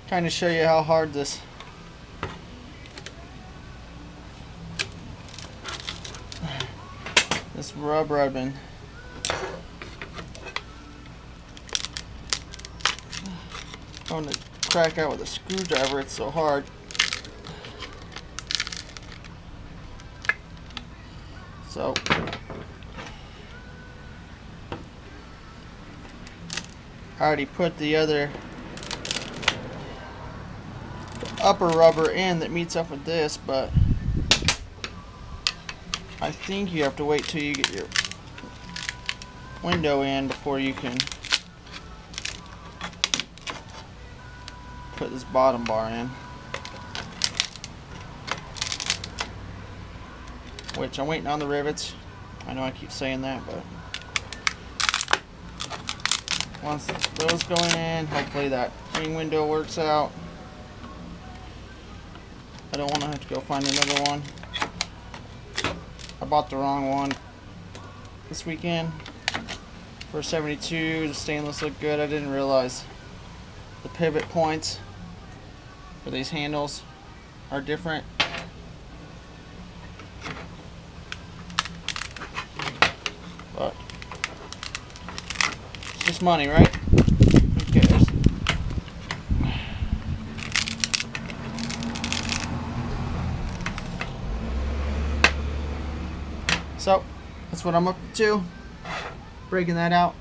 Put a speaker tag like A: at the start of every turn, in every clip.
A: Trying to show you how hard this rubber I've been going to crack out with a screwdriver. It's so hard. So I already put the upper rubber in that meets up with this, but I think you have to wait till you get your window in before you can put this bottom bar in. Which I'm waiting on the rivets. I know I keep saying that, but once those go in, hopefully that wing window works out. I don't want to have to go find another one. I bought the wrong one this weekend for 72. The stainless looked good. I didn't realize the pivot points for these handles are different. But it's just money, right? Who cares? So that's what I'm up to, breaking that out.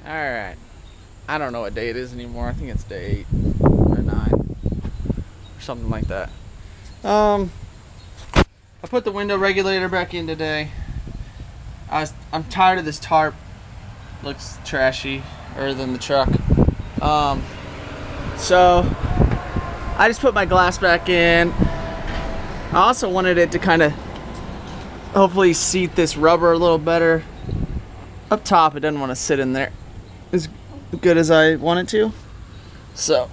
A: Alright, I don't know what day it is anymore. I think it's day 8 or 9 or something like that. I put the window regulator back in today. I'm tired of this tarp. Looks trashy than the truck. So I just put my glass back in. I also wanted it to kind of hopefully seat this rubber a little better. Up top, it doesn't want to sit in there as good as I want it to. So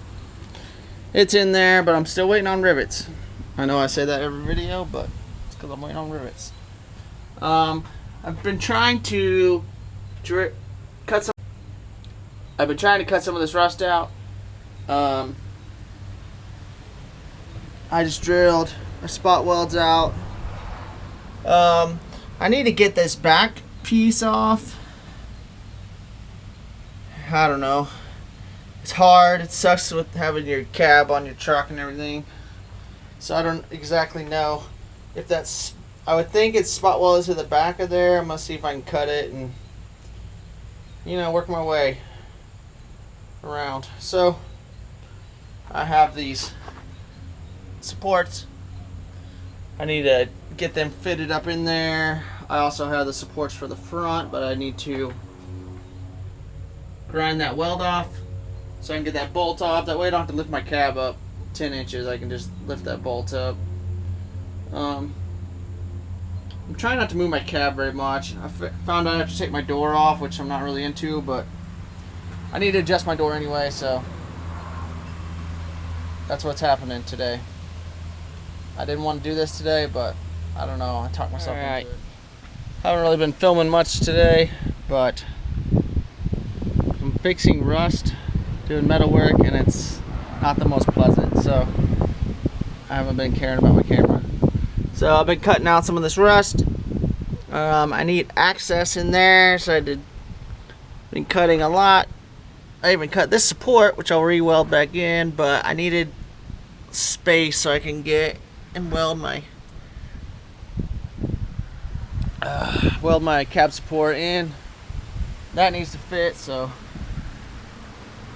A: it's in there, but I'm still waiting on rivets. I know I say that every video, but it's because I'm waiting on rivets. I've been trying to cut some of this rust out. I just drilled my spot welds out. I need to get this back piece off. I don't know. It's hard. It sucks with having your cab on your truck and everything. So I don't exactly know if that's... I would think it's spot welded to the back of there. I'm going to see if I can cut it and, you know, work my way around. So I have these supports. I need to get them fitted up in there. I also have the supports for the front, but I need to grind that weld off so I can get that bolt off. That way I don't have to lift my cab up 10 inches. I can just lift that bolt up. I'm trying not to move my cab very much. I found out I have to take my door off, which I'm not really into, but I need to adjust my door anyway, so that's what's happening today. I didn't want to do this today, but I don't know. I talked myself into it. Haven't really been filming much today, but I'm fixing rust, doing metal work, and it's not the most pleasant, so I haven't been caring about my camera. So I've been cutting out some of this rust. I need access in there, so I've been cutting a lot. I even cut this support, which I'll re-weld back in, but I needed space so I can get and weld my cab support in. That needs to fit, so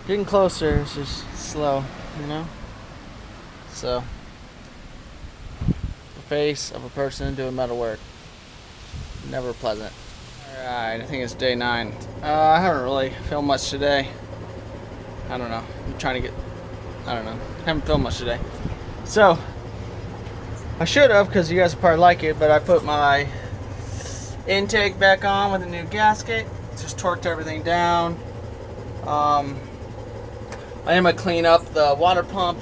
A: getting closer is just slow, you know. So the face of a person doing metal work, never pleasant. Alright, I think it's day 9. I haven't really filmed much today. I don't know. I'm trying to get, I don't know. Haven't filmed much today. So I should have, because you guys will probably like it, but I put my intake back on with a new gasket. Just torqued everything down. I am going to clean up the water pump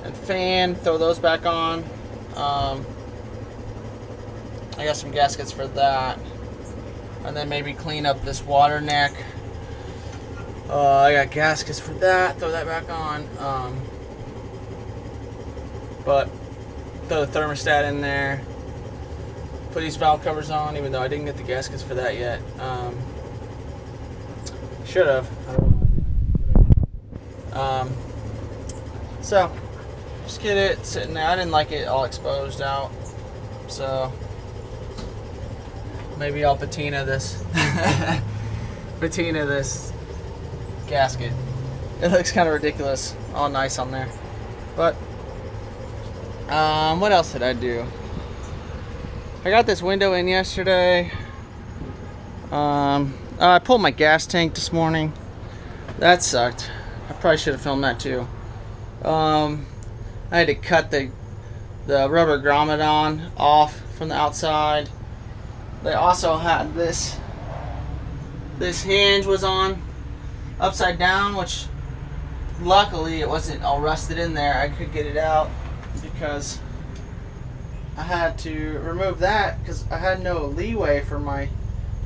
A: and fan, throw those back on. I got some gaskets for that. And then maybe clean up this water neck. I got gaskets for that. Throw that back on. But throw the thermostat in there. Put these valve covers on, even though I didn't get the gaskets for that yet. Should have. So just get it sitting there. I didn't like it all exposed out, so maybe I'll patina this gasket. It looks kind of ridiculous, all nice on there. But what else did I do? I got this window in yesterday. I pulled my gas tank this morning. That sucked. I probably should have filmed that too. I had to cut the rubber grommet off from the outside. They also had this hinge was on upside down, which luckily it wasn't all rusted in there. I could get it out because I had to remove that because I had no leeway for my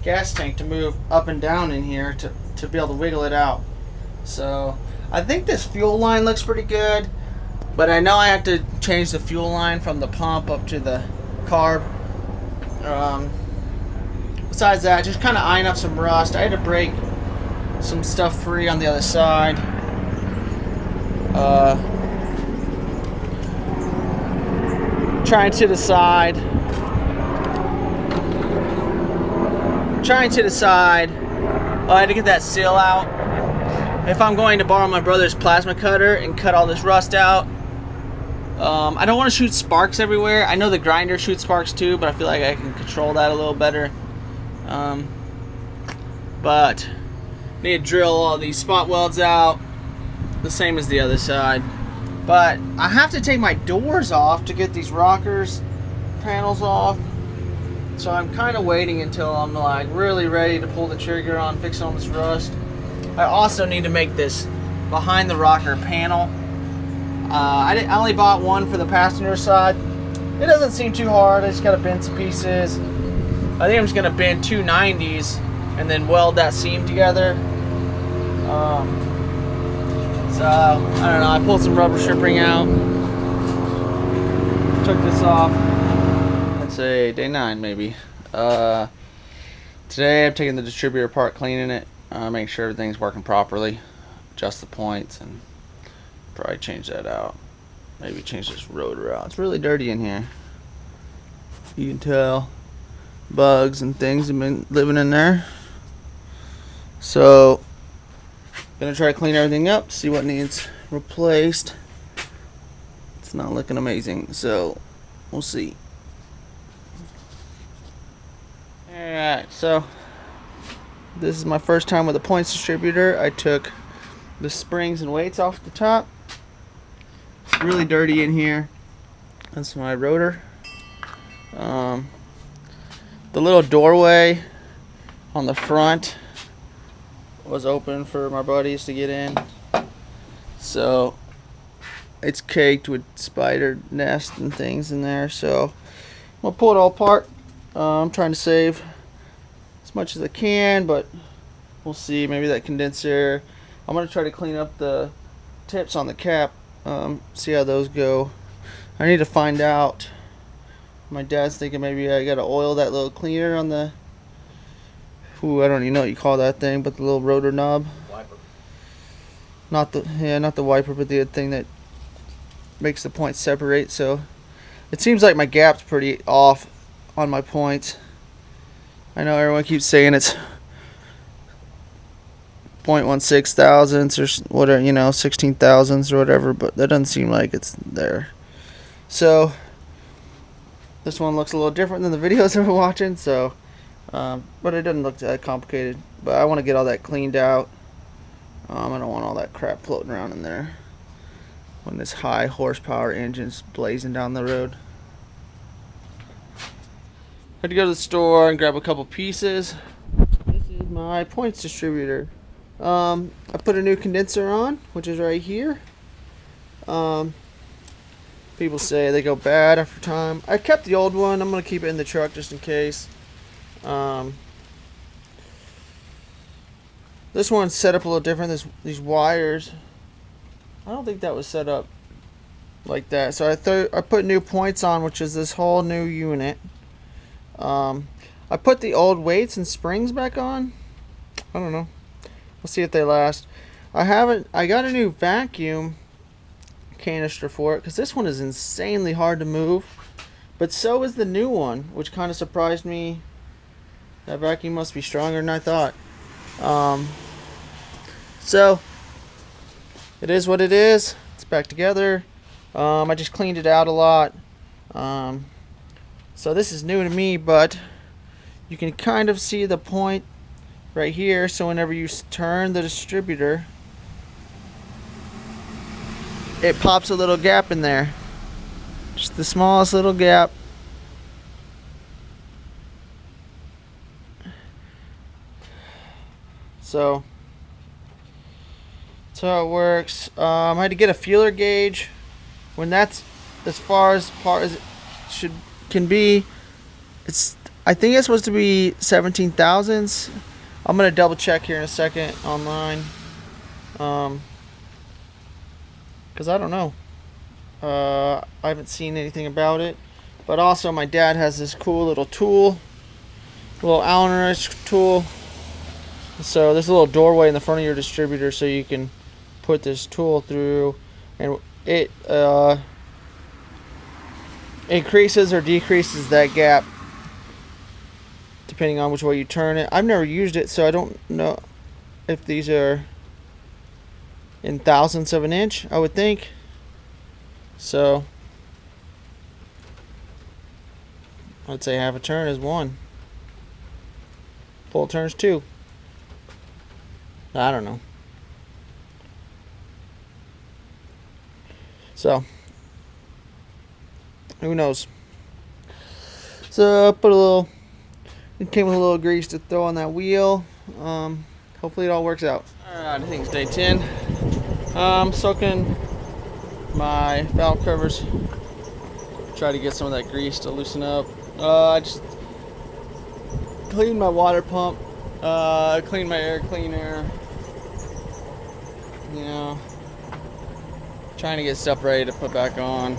A: gas tank to move up and down in here to be able to wiggle it out. So I think this fuel line looks pretty good, but I know I have to change the fuel line from the pump up to the carb. Besides that, just kind of eyeing up some rust. I had to break some stuff free on the other side. Trying to decide. I had to get that seal out. If I'm going to borrow my brother's plasma cutter and cut all this rust out. I don't want to shoot sparks everywhere. I know the grinder shoots sparks too, but I feel like I can control that a little better. But I need to drill all these spot welds out, the same as the other side. But I have to take my doors off to get these rockers panels off. So I'm kind of waiting until I'm like really ready to pull the trigger on fixing all this rust. I also need to make this behind the rocker panel. I only bought one for the passenger side. It doesn't seem too hard. I just gotta bend some pieces. I think I'm just gonna bend two 90s and then weld that seam together. So I don't know. I pulled some rubber stripping out. Took this off. Let's say day 9 maybe. Today I'm taking the distributor apart, cleaning it, make sure everything's working properly, adjust the points, and probably change that out. Maybe change this rotor out. It's really dirty in here. You can tell bugs and things have been living in there. So gonna try to clean everything up, see what needs replaced. It's not looking amazing, so we'll see. Alright, so this is my first time with a points distributor. I took the springs and weights off the top. It's really dirty in here. That's my rotor. The little doorway on the front was open for my buddies to get in, so it's caked with spider nests and things in there. So I'm gonna pull it all apart. I'm trying to save as much as I can, but we'll see. Maybe that condenser. I'm gonna try to clean up the tips on the cap, see how those go. I need to find out. My dad's thinking maybe I gotta oil that little cleaner on the, I don't even know what you call that thing, but the little rotor knob. Wiper. Not the wiper, but the thing that makes the points separate. So it seems like my gap's pretty off on my points. I know everyone keeps saying it's 0.16 thousandths or whatever, 16 thousandths or whatever, but that doesn't seem like it's there. So this one looks a little different than the videos I've been watching, so but it doesn't look that complicated. But I want to get all that cleaned out. I don't want all that crap floating around in there when this high horsepower engine's blazing down the road. Had to go to the store and grab a couple pieces. This is my points distributor. I put a new condenser on, which is right here. People say they go bad after time. I kept the old one. I'm going to keep it in the truck just in case. This one's set up a little different. These wires, I don't think that was set up like that. So I put new points on, which is this whole new unit. I put the old weights and springs back on. I don't know. We'll see if they last. I got a new vacuum canister for it because this one is insanely hard to move. But so is the new one, which kind of surprised me. That vacuum must be stronger than I thought. So it is what it is. It's back together. I just cleaned it out a lot. So this is new to me, but you can kind of see the point right here. So whenever you turn the distributor, it pops a little gap in there. Just the smallest little gap. So that's how it works. I had to get a feeler gauge. When that's as far as it can be, I think it's supposed to be 17 thousandths. I'm gonna double check here in a second online, because I don't know. I haven't seen anything about it. But also my dad has this cool little tool, little Allen wrench tool. So there's a little doorway in the front of your distributor, so you can put this tool through, and it increases or decreases that gap depending on which way you turn it. I've never used it, so I don't know if these are in thousandths of an inch. I would think so. I'd say half a turn is 1. Full turn's 2. I don't know. So who knows? So it came with a little grease to throw on that wheel. Hopefully it all works out. Alright, I think it's day 10. I'm soaking my valve covers. Try to get some of that grease to loosen up. I just cleaned my water pump. Cleaned my air cleaner. You know, trying to get stuff ready to put back on.